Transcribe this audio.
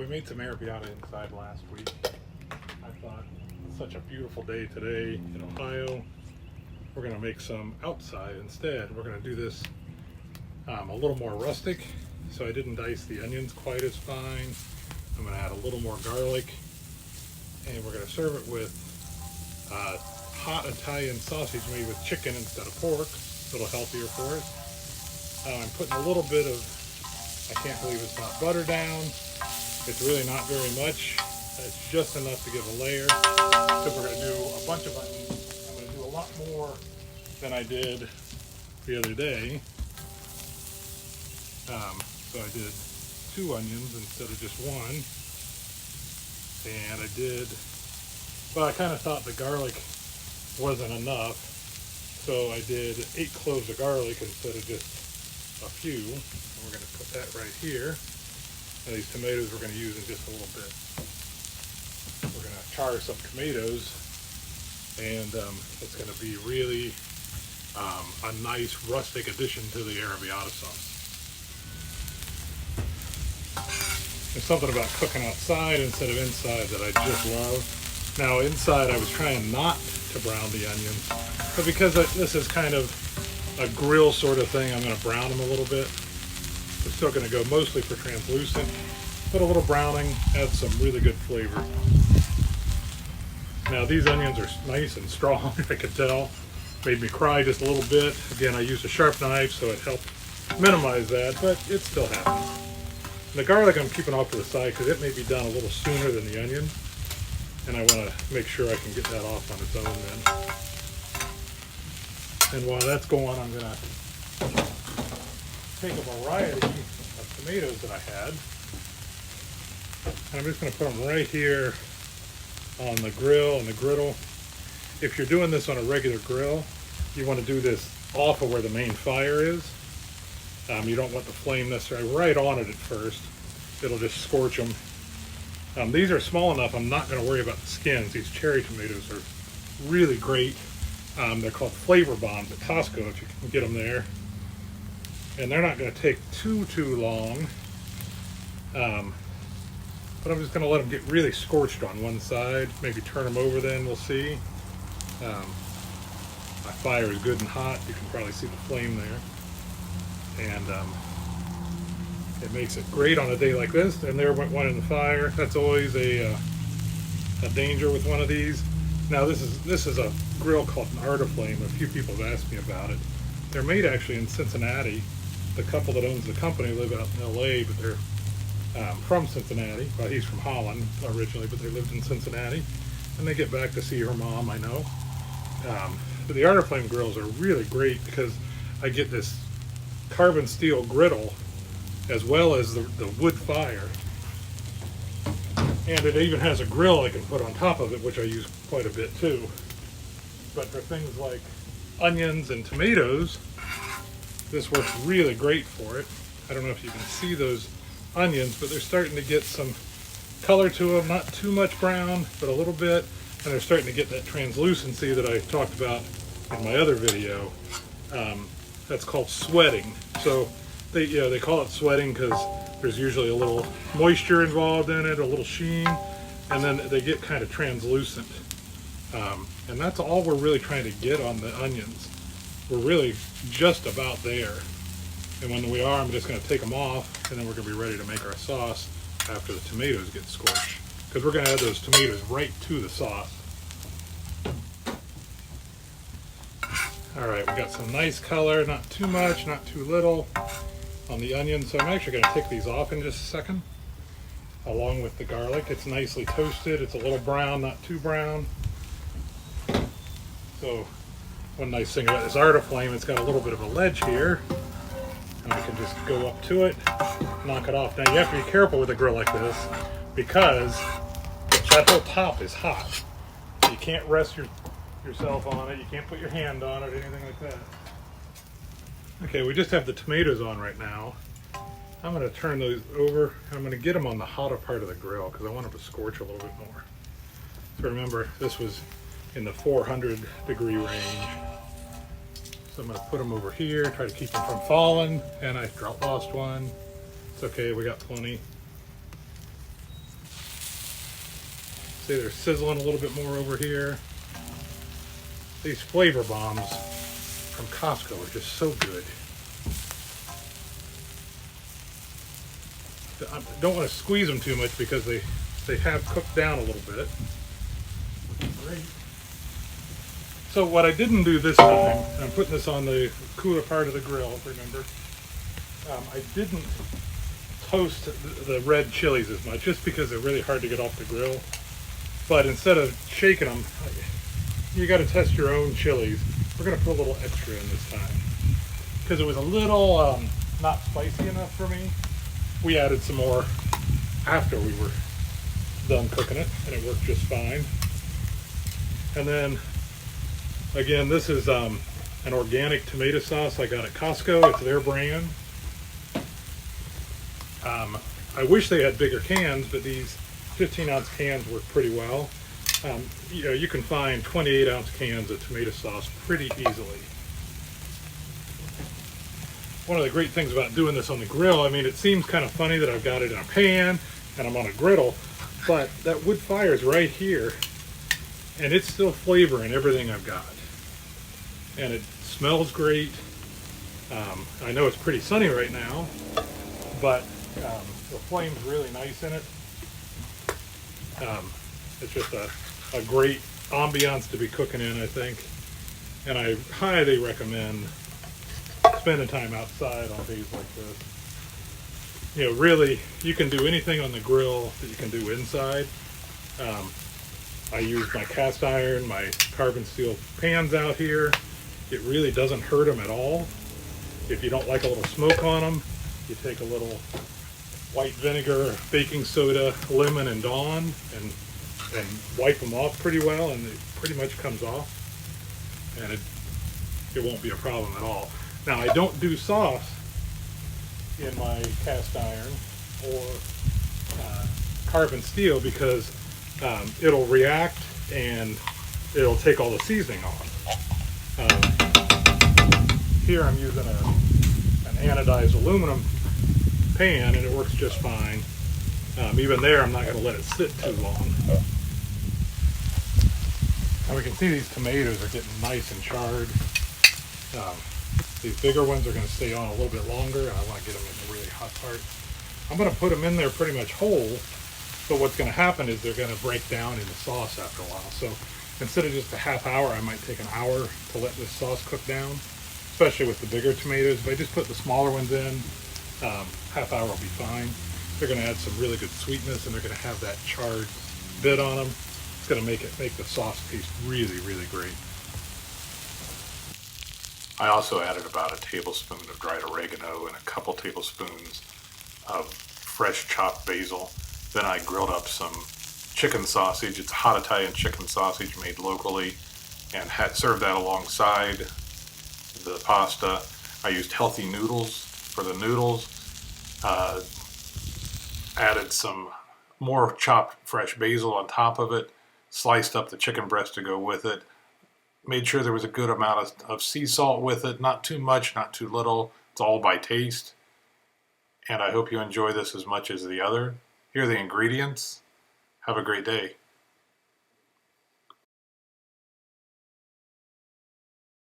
we made some arrabbiata inside last week. I thought it's such a beautiful day today in Ohio. We're going to make some outside instead. We're going to do this a little more rustic. So I didn't dice the onions quite as fine. I'm going to add a little more garlic. And we're going to serve it with hot Italian sausage made with chicken instead of pork. A little healthier for us. I'm putting a little bit of, I can't believe it's not butter down. It's really not very much. It's just enough to give a layer. Because we're going to do a bunch of onions. I'm going to do a lot more than I did the other day. So I did 2 onions instead of just 1. And I did, well, I kind of thought the garlic wasn't enough. So I did 8 cloves of garlic instead of just a few. And we're going to put that right here. And these tomatoes we're going to use in just a little bit. We're going to char some tomatoes, and it's going to be really a nice rustic addition to the arrabbiata sauce. There's something about cooking outside instead of inside that I just love. Now inside I was trying not to brown the onions, but because this is kind of a grill sort of thing, I'm going to brown them a little bit. We're still going to go mostly for translucent, but a little browning adds some really good flavor. Now these onions are nice and strong, I could tell. Made me cry just a little bit. Again, I used a sharp knife, so it helped minimize that, but it still happens. And the garlic I'm keeping off to the side because it may be done a little sooner than the onion, and I want to make sure I can get that off on its own then. And while that's going, I'm going to take a variety of tomatoes that I had, and I'm just going to put them right here on the grill and the griddle. If you're doing this on a regular grill, you want to do this off of where the main fire is. You don't want the flame necessarily right on it at first. It'll just scorch them. These are small enough, I'm not going to worry about the skins. These cherry tomatoes are really great. They're called flavor bombs at Costco if you can get them there. And they're not going to take too long. But I'm just going to let them get really scorched on one side. Maybe turn them over then, we'll see. My fire is good and hot. You can probably see the flame there. And it makes it great on a day like this. And there went one in the fire. That's always a danger with one of these. Now this is a grill called an Arteflame. A few people have asked me about it. They're made actually in Cincinnati. The couple that owns the company live out in LA, but they're from Cincinnati. Well, he's from Holland originally, but they lived in Cincinnati. And they get back to see her mom, I know. But the Arteflame grills are really great because I get this carbon steel griddle as well as the wood fire. And it even has a grill I can put on top of it, which I use quite a bit too. But for things like onions and tomatoes, this works really great for it. I don't know if you can see those onions, but they're starting to get some color to them, not too much brown, but a little bit, and they're starting to get that translucency that I talked about in my other video. That's called sweating. So they call it sweating because there's usually a little moisture involved in it, a little sheen, and then they get kind of translucent. And that's all we're really trying to get on the onions. We're really just about there. And when we are, I'm just going to take them off, and then we're going to be ready to make our sauce after the tomatoes get scorched. Because we're going to add those tomatoes right to the sauce. Alright, we got some nice color, not too much, not too little on the onions. So I'm actually going to take these off in just a second, along with the garlic. It's nicely toasted. It's a little brown, not too brown. So one nice thing about this Arteflame, it's got a little bit of a ledge here. And I can just go up to it, knock it off. Now you have to be careful with a grill like this because that whole top is hot. You can't rest yourself on it. You can't put your hand on it, anything like that. Okay, we just have the tomatoes on right now. I'm going to turn those over and I'm going to get them on the hotter part of the grill because I want them to scorch a little bit more. So remember, this was in the 400 degree range. So I'm going to put them over here, try to keep them from falling, and I lost one. It's okay, we got plenty. See, they're sizzling a little bit more over here. These flavor bombs from Costco are just so good. I don't want to squeeze them too much because they have cooked down a little bit. Great. So what I didn't do this time, and I'm putting this on the cooler part of the grill, remember, I didn't toast the red chilies as much, just because they're really hard to get off the grill. But instead of shaking them, you got to test your own chilies. We're going to put a little extra in this time because it was a little not spicy enough for me. We added some more after we were done cooking it, and it worked just fine. And then again, this is an organic tomato sauce I got at Costco. It's their brand. I wish they had bigger cans, but these 15-ounce cans work pretty well. You know, you can find 28-ounce cans of tomato sauce pretty easily. One of the great things about doing this on the grill, I mean, it seems kind of funny that I've got it in a pan and I'm on a griddle, but that wood fire is right here, and it's still flavoring everything I've got. And it smells great. I know it's pretty sunny right now, but the flame's really nice in it. It's just a great ambiance to be cooking in, I think. And I highly recommend spending time outside on days like this. You know, really, you can do anything on the grill that you can do inside. I use my cast iron, my carbon steel pans out here. It really doesn't hurt them at all. If you don't like a little smoke on them, you take a little white vinegar, baking soda, lemon, and Dawn, and wipe them off pretty well, and it pretty much comes off, and it won't be a problem at all. Now, I don't do sauce in my cast iron or carbon steel because it'll react and it'll take all the seasoning off. Here I'm using an anodized aluminum pan, and it works just fine. Even there, I'm not going to let it sit too long. And we can see these tomatoes are getting nice and charred. These bigger ones are going to stay on a little bit longer, and I want to get them in the really hot part. I'm going to put them in there pretty much whole, but what's going to happen is they're going to break down in the sauce after a while. So instead of just a half hour, I might take an hour to let this sauce cook down, especially with the bigger tomatoes. If I just put the smaller ones in, half hour will be fine. They're going to add some really good sweetness, and they're going to have that charred bit on them. It's going to make the sauce taste really, really great. I also added about a tablespoon of dried oregano and a couple tablespoons of fresh chopped basil. Then I grilled up some chicken sausage. It's hot Italian chicken sausage made locally, and had served that alongside the pasta. I used healthy noodles for the noodles. Added some more chopped fresh basil on top of it. Sliced up the chicken breast to go with it. Made sure there was a good amount of sea salt with it. Not too much, not too little. It's all by taste. And I hope you enjoy this as much as the other. Here are the ingredients. Have a great day.